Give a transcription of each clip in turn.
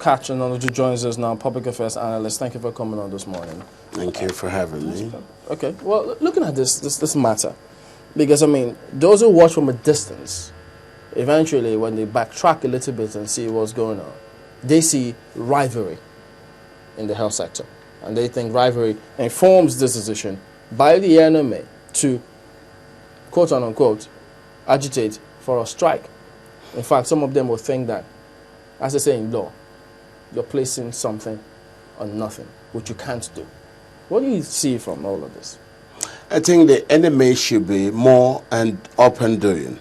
Catch and who joins us now, public affairs analyst. Thank you for coming on this morning. Thank you for having me. Okay, well, looking at this matter, because I mean, those who watch from a distance, eventually, when they backtrack a little bit and see what's going on, they see rivalry in the health sector, and they think rivalry informs this decision by the NMA to, quote unquote, agitate for a strike. In fact, some of them will think that, as they say in law, you're placing something on nothing, which you can't do. What do you see from all of this? I think the NMA should be more and up and doing.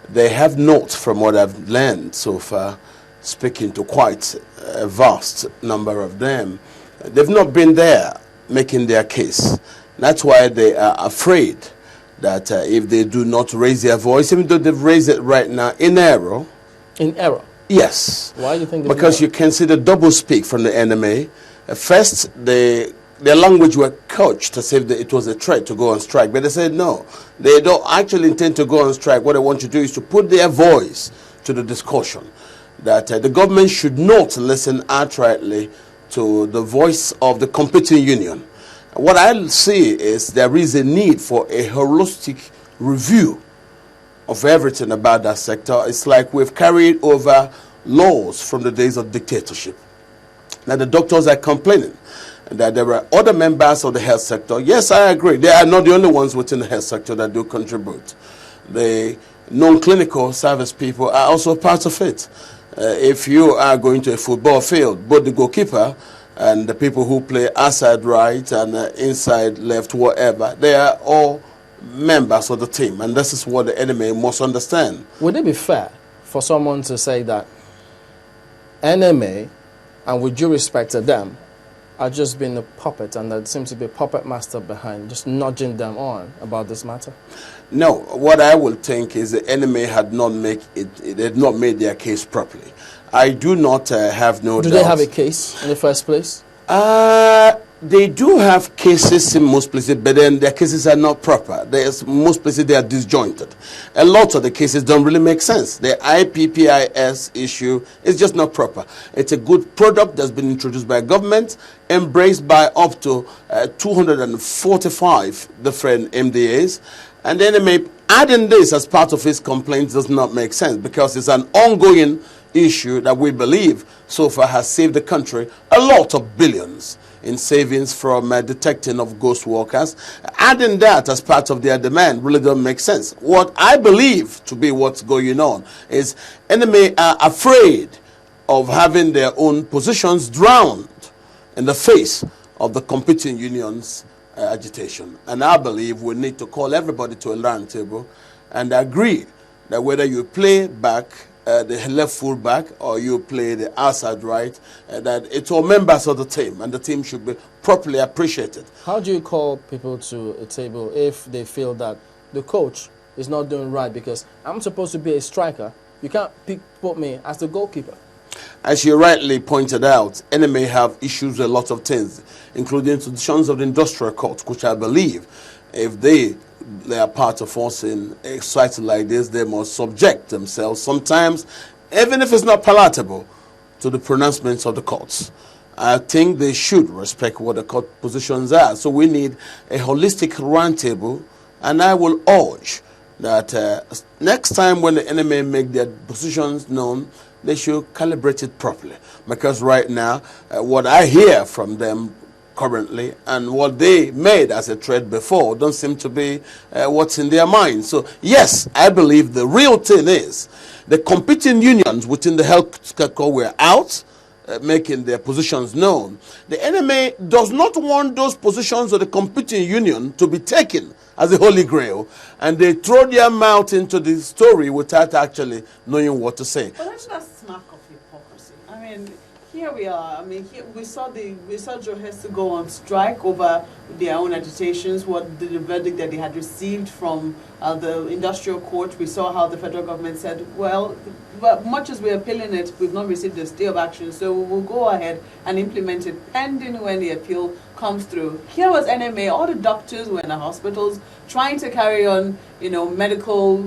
They have not, from what I've learned so far, speaking to quite a vast number of them, they've not been there making their case. That's why they are afraid that if they do not raise their voice, even though they've raised it right now in error. In error? Yes. Why do you think? Because you can see the double speak from the NMA. First, their language were couched as if it was a threat to go on strike, but they said no. They don't actually intend to go on strike. What they want to do is to put their voice to the discussion that the government should not listen outrightly to the voice of the competing union. What I see is there is a need for a holistic review of everything about that sector. It's like we've carried over laws from the days of dictatorship. Now the doctors are complaining that there are other members of the health sector. Yes, I agree. They are not the only ones within the health sector that do contribute. The non-clinical service people are also part of it. If you are going to a football field, both the goalkeeper and the people who play outside right and inside left, whatever, they are all members of the team, and this is what the NMA must understand. Would it be fair for someone to say that NMA, and with due respect to them, are just being a puppet, and there seems to be a puppet master behind, just nudging them on about this matter? No, what I will think is the NMA had not made their case properly. I do not have no doubt. Do they have a case in the first place? They do have cases in most places, but then their cases are not proper. Most places they are disjointed. A lot of the cases don't really make sense. The IPPIS issue is just not proper. It's a good product that's been introduced by government, embraced by up to 245 different MDAs, and then adding this as part of his complaints does not make sense because it's an ongoing issue that we believe so far has saved the country a lot of billions in savings from detecting of ghost workers. Adding that as part of their demand really doesn't make sense. What I believe to be what's going on is NMA are afraid of having their own positions drowned in the face of the competing unions' agitation. And I believe we need to call everybody to a round table and agree that whether you play back the left full back or you play the outside right, that it's all members of the team and the team should be properly appreciated. How do you call people to a table if they feel that the coach is not doing right? Because I'm supposed to be a striker. You can't put me as the goalkeeper. As you rightly pointed out, NMA have issues with a lot of things, including institutions of the industrial court, which I believe if they are part of us in a site like this, they must subject themselves sometimes, even if it's not palatable, to the pronouncements of the courts. I think they should respect what the court positions are. So we need a holistic roundtable, and I will urge that next time when the NMA make their positions known, they should calibrate it properly. Because right now, what I hear from them currently and what they made as a threat before don't seem to be what's in their mind. So yes, I believe the real thing is the competing unions within the health sector were out making their positions known. The NMA does not want those positions of the competing union to be taken as a holy grail, and they throw their mouth into the story without actually knowing what to say. But that's not smack of hypocrisy. I mean, here we are. I mean, we saw Joe Hess go on strike over their own agitations. What the verdict that they had received from the industrial court. We saw how the federal government said, well, much as we're appealing it, we've not received a stay of action, so we'll go ahead and implement it pending when the appeal comes through. Here was NMA. All the doctors were in the hospitals trying to carry on, medical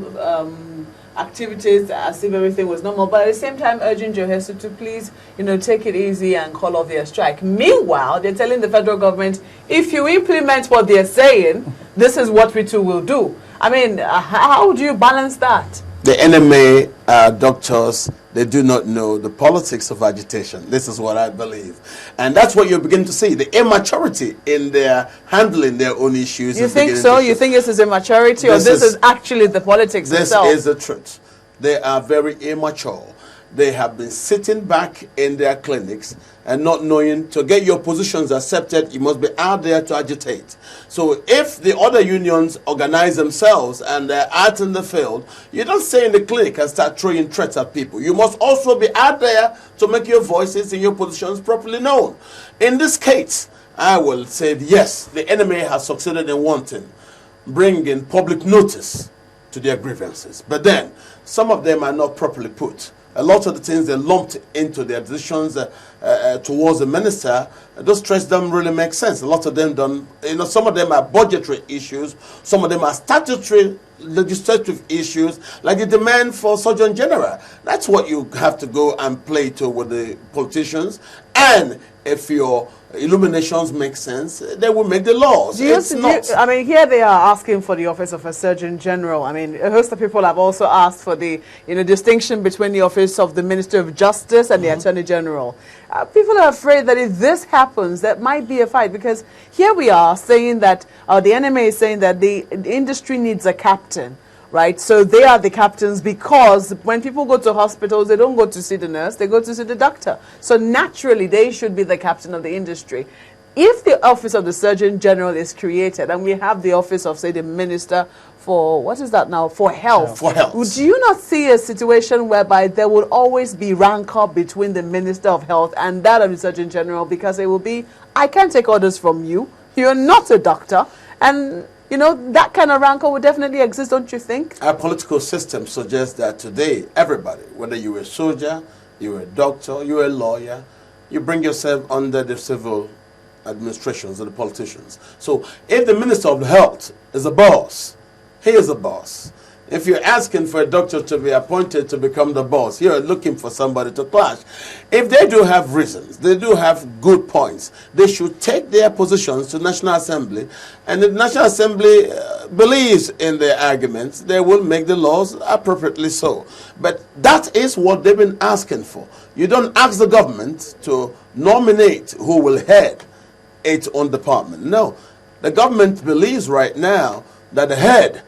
activities as if everything was normal, but at the same time urging Johesu to please, take it easy and call off their strike. Meanwhile, they're telling the federal government, if you implement what they're saying, this is what we too will do. I mean, how do you balance that? The NMA doctors, they do not know the politics of agitation. This is what I believe. And that's what you begin to see. The immaturity in their handling their own issues. You think so? You think this is immaturity, or this is actually the politics itself? This is the truth. They are very immature. They have been sitting back in their clinics and not knowing to get your positions accepted, you must be out there to agitate. So if the other unions organize themselves and they're out in the field, you don't stay in the clinic and start throwing threats at people. You must also be out there to make your voices and your positions properly known. In this case, I will say yes, the enemy has succeeded in one thing, bringing public notice to their grievances. But then, some of them are not properly put. A lot of the things they lumped into their decisions towards the minister, those threats don't really make sense. A lot of them don't, some of them are budgetary issues, some of them are statutory legislative issues, like the demand for Surgeon General. That's what you have to go and play to with the politicians. And if your illuminations make sense, they will make the laws. I mean, here they are asking for the office of a Surgeon General. I mean, a host of people have also asked for the distinction between the office of the Minister of Justice and the Attorney General. People are afraid that if this happens, that might be a fight, because here we are saying that, the NMA is saying that the industry needs a captain. Right, so they are the captains, because when people go to hospitals, they don't go to see the nurse, they go to see the doctor. So naturally, they should be the captain of the industry. If the office of the Surgeon General is created, and we have the office of, say, the Minister for, what is that now, for Health. For Health. Do you not see a situation whereby there will always be rancor between the Minister of Health and that of the Surgeon General, because it will be, I can't take orders from you, you're not a doctor, and that kind of rancor would definitely exist, don't you think? Our political system suggests that today, everybody, whether you're a soldier, you're a doctor, you're a lawyer, you bring yourself under the civil administrations of the politicians. So if the Minister of Health is a boss, he is a boss. If you're asking for a doctor to be appointed to become the boss, you're looking for somebody to clash. If they do have reasons, they do have good points, they should take their positions to National Assembly, and if the National Assembly believes in their arguments, they will make the laws appropriately so. But that is what they've been asking for. You don't ask the government to nominate who will head its own department. No, the government believes right now that the head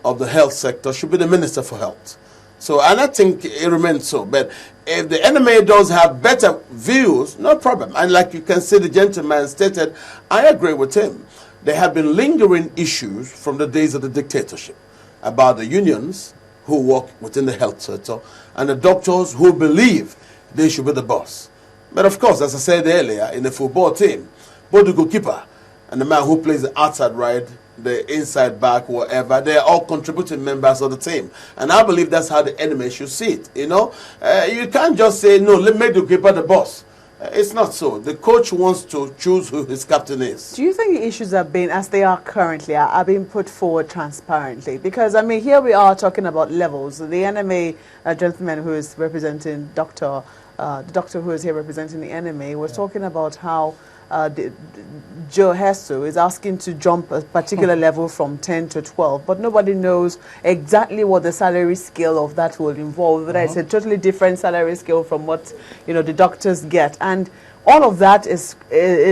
of the health sector should be the Minister for Health. So, and I think it remains so. But if the NMA does have better views, no problem. And like you can see, the gentleman stated, I agree with him. There have been lingering issues from the days of the dictatorship about the unions who work within the health sector and the doctors who believe they should be the boss. But of course, as I said earlier, in the football team, both the goalkeeper and the man who plays the outside right, the inside back, whatever, they're all contributing members of the team. And I believe that's how the enemy should see it, You can't just say, no, let make the keeper the boss. It's not so. The coach wants to choose who his captain is. Do you think the issues have been, as they are currently, are being put forward transparently? Because, I mean, here we are talking about levels. The NMA gentleman who is representing the doctor who is here representing the NMA was talking about how Johesu is asking to jump a particular level from 10 to 12, but nobody knows exactly what the salary scale of that will involve. Whether it's a totally different salary scale from what the doctors get, and all of that is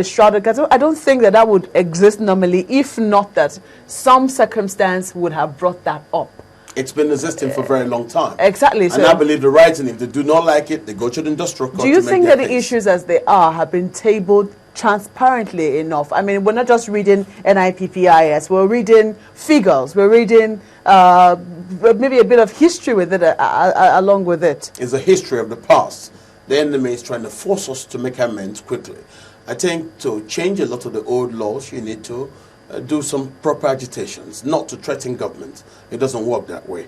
shrouded. Because I don't think that would exist normally, if not that some circumstance would have brought that up. It's been existing for a very long time. Exactly. And I believe the writing, if they do not like it, they go to the industrial court. Do you think that the issues as they are have been tabled transparently enough? I mean, we're not just reading NIPPIS, we're reading figures, we're reading maybe a bit of history with it along with it. It's a history of the past. The enemy is trying to force us to make amends quickly. I think to change a lot of the old laws, you need to do some proper agitations, not to threaten government. It doesn't work that way.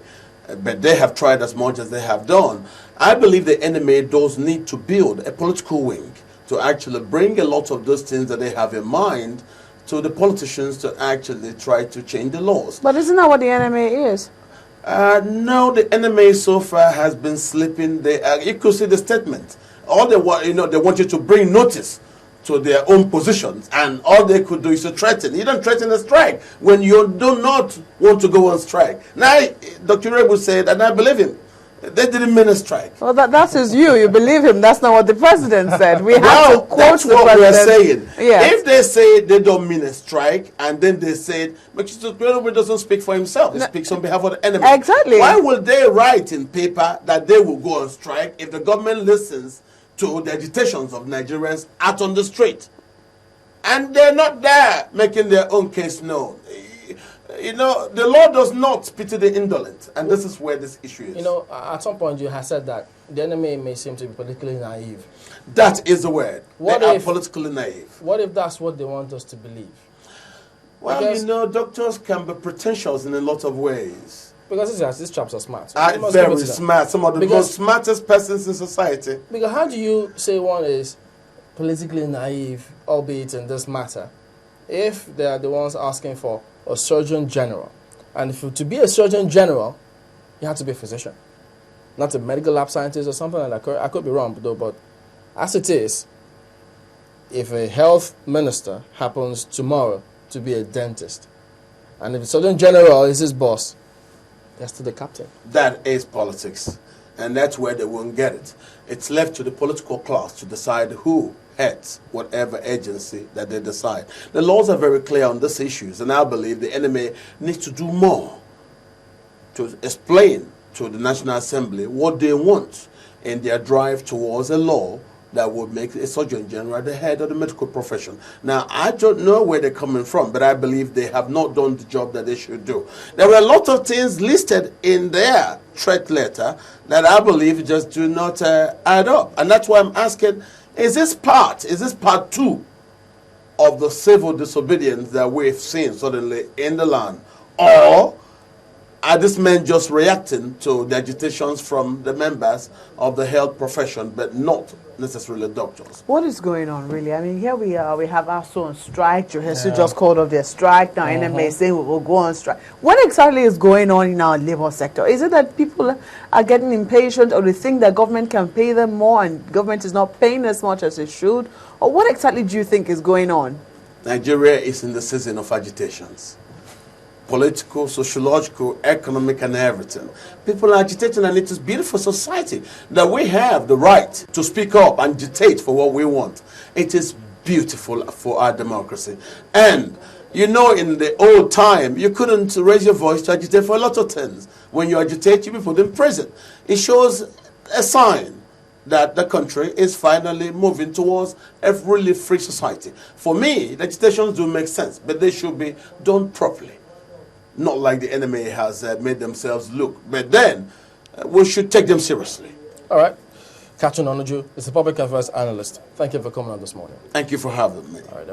But they have tried as much as they have done. I believe the enemy does need to build a political wing to actually bring a lot of those things that they have in mind to the politicians to actually try to change the laws. But isn't that what the NMA is? No, the enemy so far has been sleeping. You could see the statement. All they want, they want you to bring notice to their own positions, and all they could do is to threaten. You don't threaten a strike when you do not want to go on strike. Now, Dr. Rebu said, and I believe him, they didn't mean a strike. Well, that is you. You believe him. That's not what the president said. We have Well, to quote that's the what president. we're saying. Yes. If they say they don't mean a strike, and then they said, Mr. Rebu doesn't speak for himself, he speaks on behalf of the enemy. Exactly. Why will they write in paper that they will go on strike if the government listens to the agitations of Nigerians out on the street? And they're not there making their own case known. The law does not pity the indolent, and this is where this issue is. At some point you have said that the enemy may seem to be politically naive. That is the word. What they if- are politically naive. What if that's what they want us to believe? Well, Because- doctors can be pretentious in a lot of ways. Because these chaps are smart. Are We must give it very to them. smart. Some of the Because- most smartest persons in society. Because how do you say one is politically naive, albeit in this matter, if they are the ones asking for a surgeon general? And to be a surgeon general, you have to be a physician, not a medical lab scientist or something like that. I could be wrong, though, but as it is, if a health minister happens tomorrow to be a dentist, and if the surgeon general is his boss, that's to the captain. That is politics. And that's where they won't get it. It's left to the political class to decide who heads whatever agency that they decide. The laws are very clear on these issues, and I believe the enemy needs to do more to explain to the National Assembly what they want in their drive towards a law that would make a Surgeon General the head of the medical profession. Now, I don't know where they're coming from, but I believe they have not done the job that they should do. There were a lot of things listed in their threat letter that I believe just do not add up. And that's why I'm asking, is this part two of the civil disobedience that we've seen suddenly in the land? Or are these men just reacting to the agitations from the members of the health profession, but not necessarily doctors? What is going on, really? I mean, here we are. We have ASU on strike. Johesu just called off their strike. Now NMA is saying we will go on strike. What exactly is going on in our labor sector? Is it that people are getting impatient, or they think that government can pay them more and government is not paying as much as it should? Or what exactly do you think is going on? Nigeria is in the season of agitations. Political, sociological, economic, and everything. People are agitating, and it is beautiful society that we have the right to speak up and agitate for what we want. It is beautiful for our democracy. And in the old time, you couldn't raise your voice to agitate for a lot of things. When you agitate, you be put in prison. It shows a sign that the country is finally moving towards a really free society. For me, the agitations do make sense, but they should be done properly. Not like the enemy has made themselves look. But then, we should take them seriously. All right. Catherine Onuju is a public affairs analyst. Thank you for coming on this morning. Thank you for having me. All right.